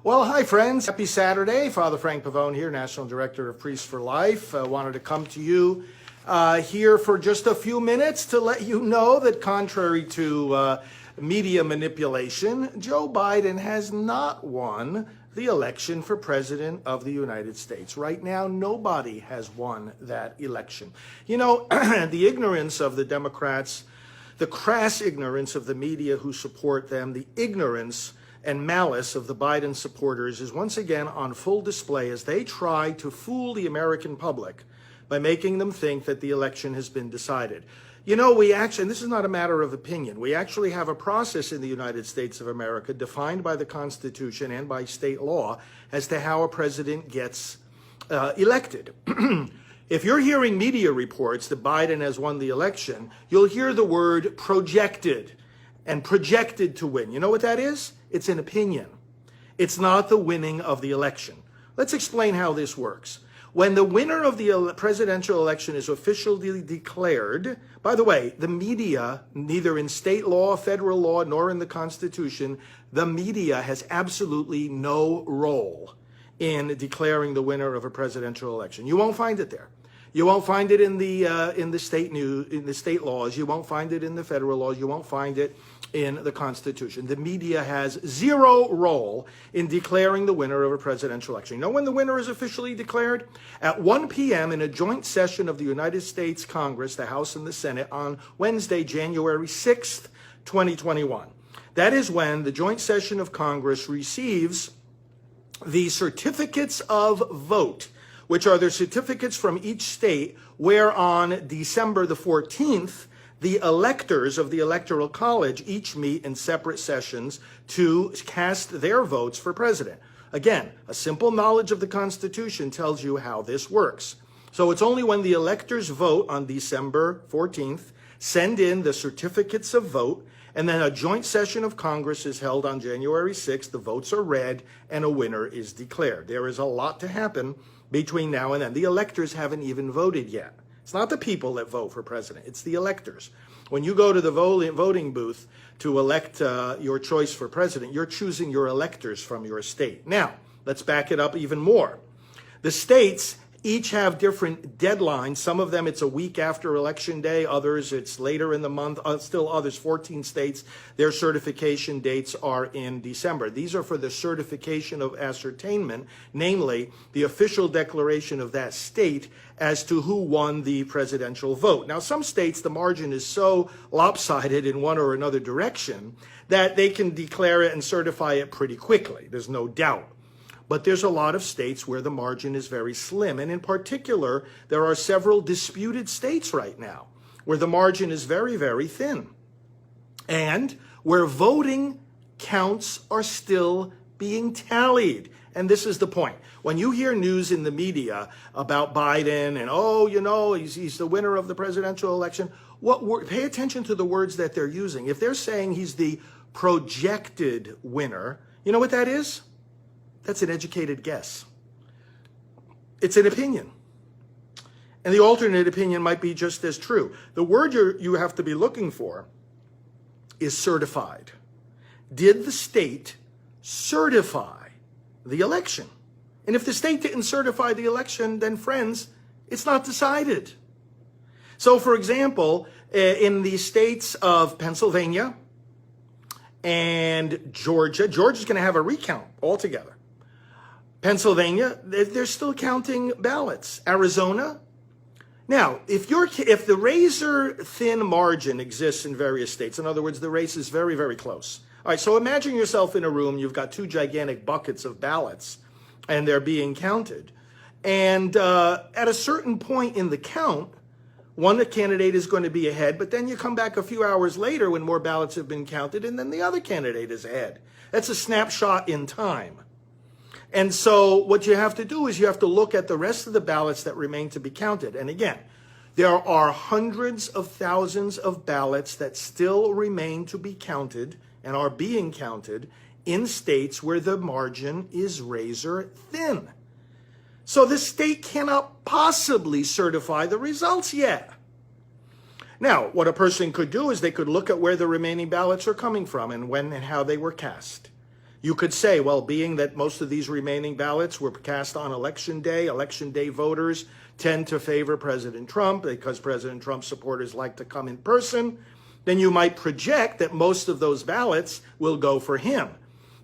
Well, hi, friends. Happy Saturday. Father Frank Pavone here, National Director of Priests for Life. Wanted to come to you here for just a few minutes to let you know that contrary to media manipulation, Joe Biden has not won the election for President of the United States. Right now, nobody has won that election. You know, the ignorance of the Democrats, the crass ignorance of the media who support them, the ignorance and malice of the Biden supporters is once again on full display as they try to fool the American public by making them think that the election has been decided. You know, and this is not a matter of opinion, we actually have a process in the United States of America defined by the Constitution and by state law as to how a president gets elected. If you're hearing media reports that Biden has won the election, you'll hear the word projected and projected to win. You know what that is? It's an opinion. It's not the winning of the election. Let's explain how this works. When the winner of the presidential election is officially declared, by the way, the media, neither in state law, federal law, nor in the Constitution, the media has absolutely no role in declaring the winner of a presidential election. You won't find it there. You won't find it in the state news, in the state laws. You won't find it in the federal laws. You won't find it in the Constitution. The media has zero role in declaring the winner of a presidential election. You know when the winner is officially declared? At 1 p.m. in a joint session of the United States Congress, the House and the Senate, on Wednesday, January 6th, 2021. That is when the joint session of Congress receives the certificates of vote, which are the certificates from each state, where on December the 14th, the electors of the Electoral College each meet in separate sessions to cast their votes for president. Again, a simple knowledge of the Constitution tells you how this works. So it's only when the electors vote on December 14th, send in the certificates of vote, and then a joint session of Congress is held on January 6th, the votes are read, and a winner is declared. There is a lot to happen between now and then. The electors haven't even voted yet. It's not the people that vote for president, it's the electors. When you go to the voting booth to elect your choice for president, you're choosing your electors from your state. Now, let's back it up even more. The states each have different deadlines. Some of them, it's a week after Election Day. Others, it's later in the month. Still others, 14 states, their certification dates are in December. These are for the certification of ascertainment, namely the official declaration of that state as to who won the presidential vote. Now, some states, the margin is so lopsided in one or another direction that they can declare it and certify it pretty quickly. There's no doubt. But there's a lot of states where the margin is very slim. And in particular, there are several disputed states right now where the margin is very, very thin. And where voting counts are still being tallied. And this is the point. When you hear news in the media about Biden and, oh, you know, he's the winner of the presidential election, pay attention to the words that they're using. If they're saying he's the projected winner, you know what that is? That's an educated guess. It's an opinion. And the alternate opinion might be just as true. The word you have to be looking for is certified. Did the state certify the election? And if the state didn't certify the election, then friends, it's not decided. So for example, in the states of Pennsylvania and Georgia's going to have a recount altogether. Pennsylvania, they're still counting ballots. Arizona. Now, if the razor-thin margin exists in various states, in other words, the race is very, very close. All right, so imagine yourself in a room, you've got two gigantic buckets of ballots, and they're being counted. And at a certain point in the count, one candidate is going to be ahead, but then you come back a few hours later when more ballots have been counted, and then the other candidate is ahead. That's a snapshot in time. And so what you have to do is you have to look at the rest of the ballots that remain to be counted. And again, there are hundreds of thousands of ballots that still remain to be counted and are being counted in states where the margin is razor thin. So the state cannot possibly certify the results yet. Now, what a person could do is they could look at where the remaining ballots are coming from and when and how they were cast. You could say, well, being that most of these remaining ballots were cast on election day voters tend to favor President Trump because President Trump's supporters like to come in person, then you might project that most of those ballots will go for him.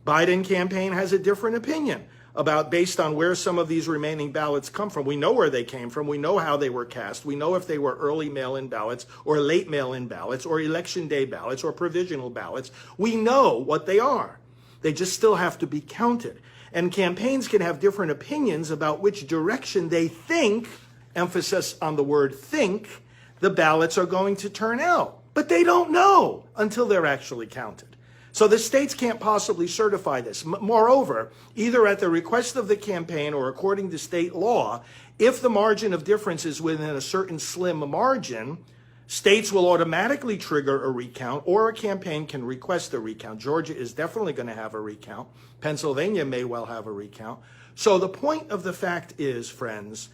Biden campaign has a different opinion about based on where some of these remaining ballots come from. We know where they came from. We know how they were cast. We know if they were early mail-in ballots or late mail-in ballots or election day ballots or provisional ballots. We know what they are. They just still have to be counted. And campaigns can have different opinions about which direction they think, emphasis on the word think, the ballots are going to turn out. But they don't know until they're actually counted. So the states can't possibly certify this. Moreover, either at the request of the campaign or according to state law, if the margin of difference is within a certain slim margin, states will automatically trigger a recount, or a campaign can request a recount. Georgia is definitely going to have a recount. Pennsylvania may well have a recount. So the point of the fact is, friends,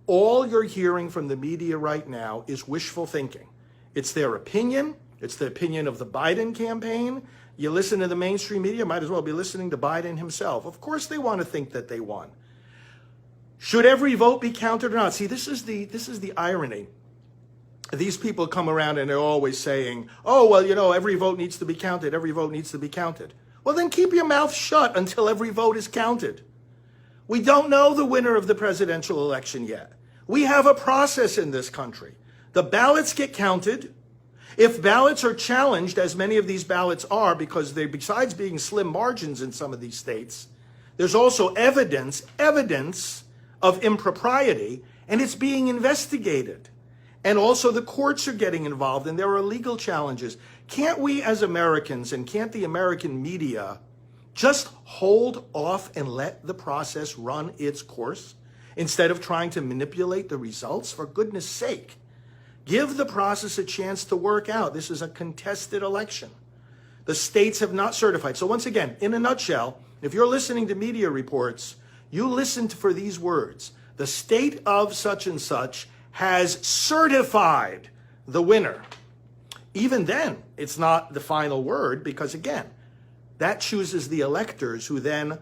all you're hearing from the media right now is wishful thinking. It's their opinion. It's the opinion of the Biden campaign. You listen to the mainstream media, might as well be listening to Biden himself. Of course they want to think that they won. Should every vote be counted or not? See, this is the irony. These people come around and they're always saying, oh, well, you know, every vote needs to be counted. Every vote needs to be counted. Well, then keep your mouth shut until every vote is counted. We don't know the winner of the presidential election yet. We have a process in this country. The ballots get counted. If ballots are challenged, as many of these ballots are, because they, besides being slim margins in some of these states, there's also evidence of impropriety, and it's being investigated. And also the courts are getting involved, and there are legal challenges. Can't we as Americans, and can't the American media just hold off and let the process run its course instead of trying to manipulate the results? For goodness sake, give the process a chance to work out. This is a contested election. The states have not certified. So once again, in a nutshell, if you're listening to media reports, you listen for these words. The state of such and such has certified the winner. Even then, it's not the final word because, again, that chooses the electors who then,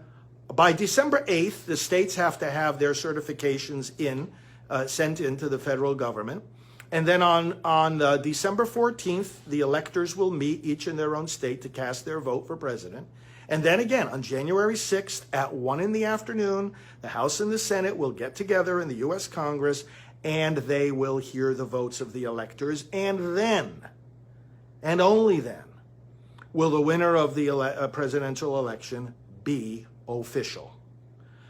by December 8th, the states have to have their certifications sent into the federal government. And then on December 14th, the electors will meet each in their own state to cast their vote for president. And then again, on January 6th at 1 p.m, the House and the Senate will get together in the U.S. Congress and they will hear the votes of the electors. And then, and only then, will the winner of the presidential election be official.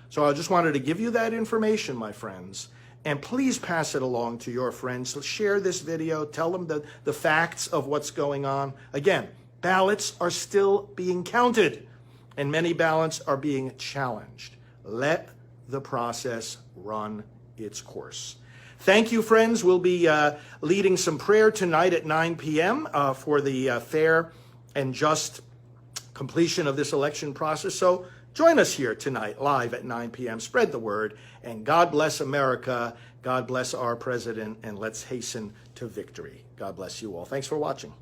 So I just wanted to give you that information, my friends. And please pass it along to your friends. So share this video. Tell them the facts of what's going on. Again, ballots are still being counted, and many ballots are being challenged. Let the process run its course. Thank you, friends. We'll be leading some prayer tonight at 9 p.m. For the fair and just completion of this election process. So join us here tonight, live at 9 p.m. Spread the word, and God bless America. God bless our president, and let's hasten to victory. God bless you all. Thanks for watching.